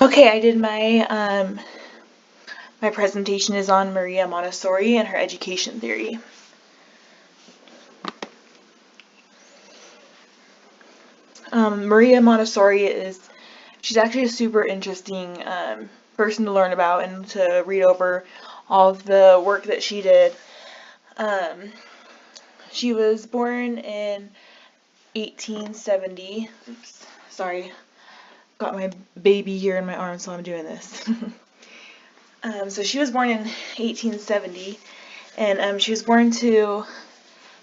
Okay, I did my presentation is on Maria Montessori and her education theory. Maria Montessori she's actually a super interesting person to learn about and to read over all of the work that she did. She was born in 1870. Oops, sorry. Got my baby here in my arms, so I'm doing this. So she was born in 1870, and she was born to,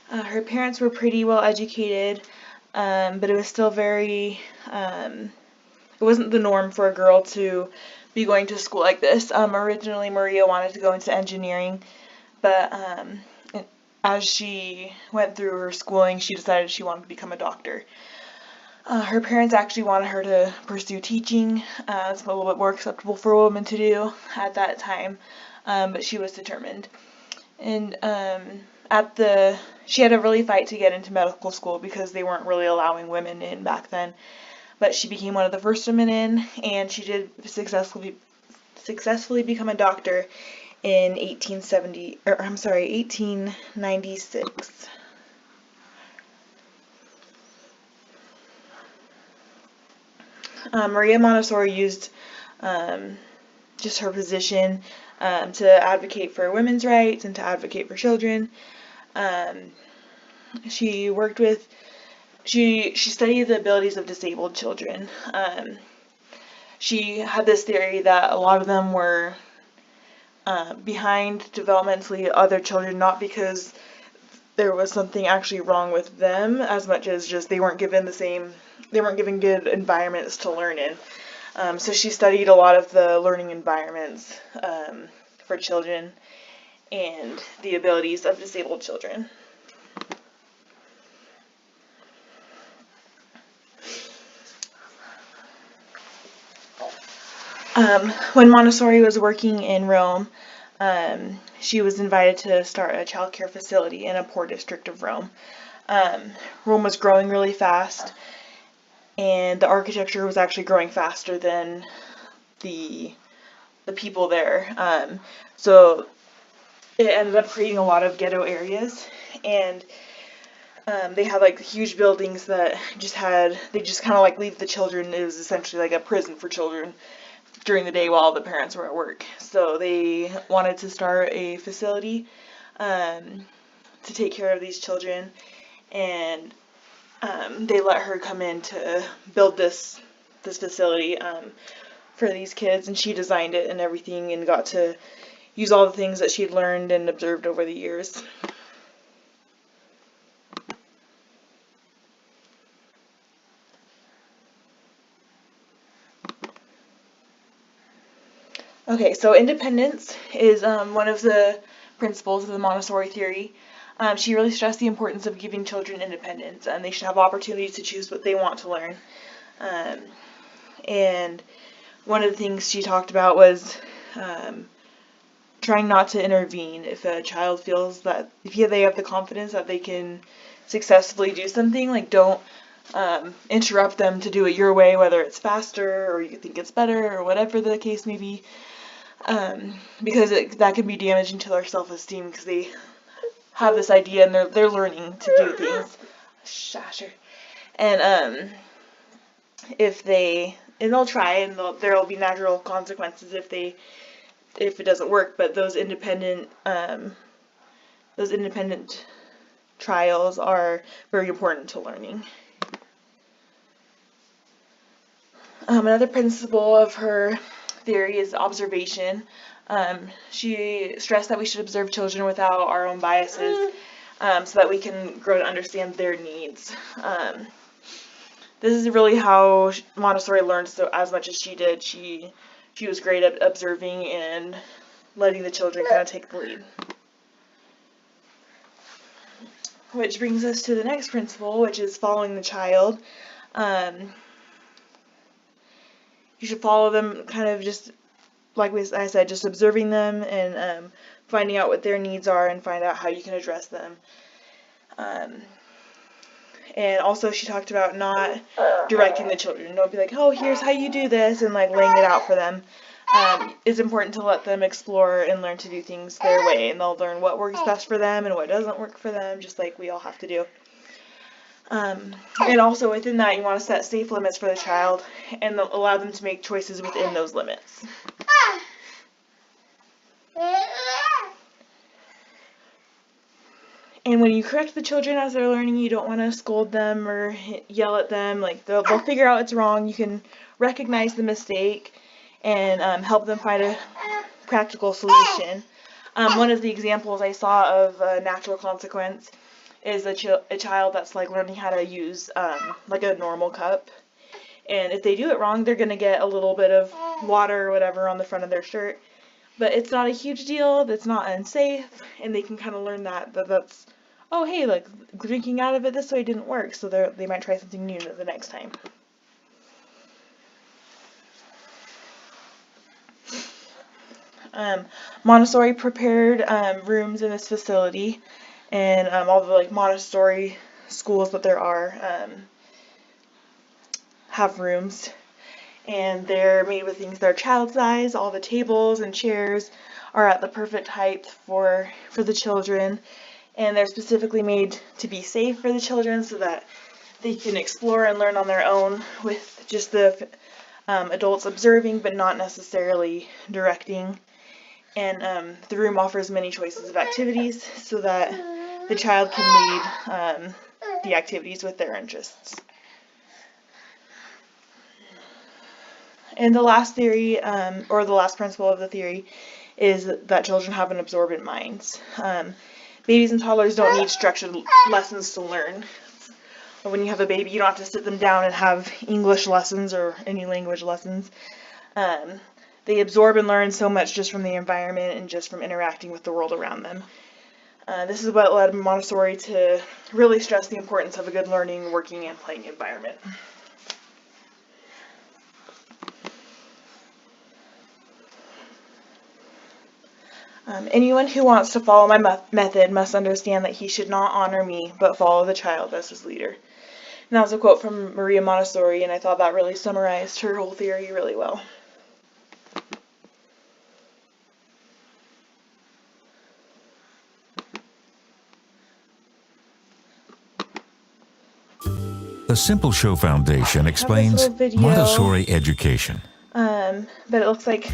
her parents were pretty well educated, but it was still very, it wasn't the norm for a girl to be going to school like this. Originally Maria wanted to go into engineering, but as she went through her schooling, she decided she wanted to become a doctor. Her parents actually wanted her to pursue teaching. It's a little bit more acceptable for a woman to do at that time, but she was determined. And she had to really fight to get into medical school because they weren't really allowing women in back then. But she became one of the first women in, and she did successfully become a doctor in 1896. Maria Montessori used just her position to advocate for women's rights and to advocate for children. She studied the abilities of disabled children. She had this theory that a lot of them were behind developmentally other children, not because there was something actually wrong with them as much as just they weren't given good environments to learn in. So she studied a lot of the learning environments for children and the abilities of disabled children. When Montessori was working in Rome, she was invited to start a child care facility in a poor district of Rome. Rome was growing really fast, and the architecture was actually growing faster than the people there. So it ended up creating a lot of ghetto areas, and they had like huge buildings that they just kind of like leave the children. It was essentially like a prison for children during the day while the parents were at work. So they wanted to start a facility to take care of these children, and they let her come in to build this facility for these kids, and she designed it and everything and got to use all the things that she'd learned and observed over the years. Okay, so independence is one of the principles of the Montessori theory. She really stressed the importance of giving children independence, and they should have opportunities to choose what they want to learn. And one of the things she talked about was trying not to intervene if a child feels that if they have the confidence that they can successfully do something, like don't interrupt them to do it your way, whether it's faster or you think it's better or whatever the case may be. Because that can be damaging to their self-esteem because they have this idea and they're learning to do things. Shasher. And they'll try and there'll be natural consequences if it doesn't work, but those independent trials are very important to learning. Another principle of her theory is observation. She stressed that we should observe children without our own biases, so that we can grow to understand their needs. This is really how Montessori learned as much as she did. She was great at observing and letting the children kind of take the lead. Which brings us to the next principle, which is following the child. You should follow them kind of just, like I said, just observing them and finding out what their needs are and find out how you can address them. And also she talked about not directing the children. Don't be like, oh, here's how you do this, and like laying it out for them. It's important to let them explore and learn to do things their way, and they'll learn what works best for them and what doesn't work for them, just like we all have to do. And also within that, you want to set safe limits for the child and allow them to make choices within those limits. And when you correct the children as they're learning, you don't want to scold them or yell at them. Like they'll figure out it's wrong. You can recognize the mistake and help them find a practical solution. One of the examples I saw of a natural consequence is a child that's like learning how to use like a normal cup. And if they do it wrong, they're going to get a little bit of water or whatever on the front of their shirt. But it's not a huge deal, that's not unsafe, and they can kind of learn that's, oh hey, like drinking out of it this way didn't work, so they might try something new the next time. Montessori prepared rooms in this facility, and all the like Montessori schools that there are have rooms. And they're made with things that are child size. All the tables and chairs are at the perfect height for the children, and they're specifically made to be safe for the children so that they can explore and learn on their own with just the adults observing but not necessarily directing. And the room offers many choices of activities so that the child can lead the activities with their interests. And the last theory, or the last principle of the theory, is that children have an absorbent mind. Babies and toddlers don't need structured lessons to learn. When you have a baby, you don't have to sit them down and have English lessons or any language lessons. They absorb and learn so much just from the environment and just from interacting with the world around them. This is what led Montessori to really stress the importance of a good learning, working, and playing environment. Anyone who wants to follow my method must understand that he should not honor me, but follow the child as his leader. And that was a quote from Maria Montessori, and I thought that really summarized her whole theory really well. The Simple Show Foundation explains Montessori education. But it looks like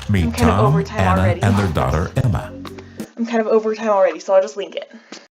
Meet I'm kind of Tom, over time Anna, already. and their daughter, Emma. I'm kind of over time already, so I'll just link it.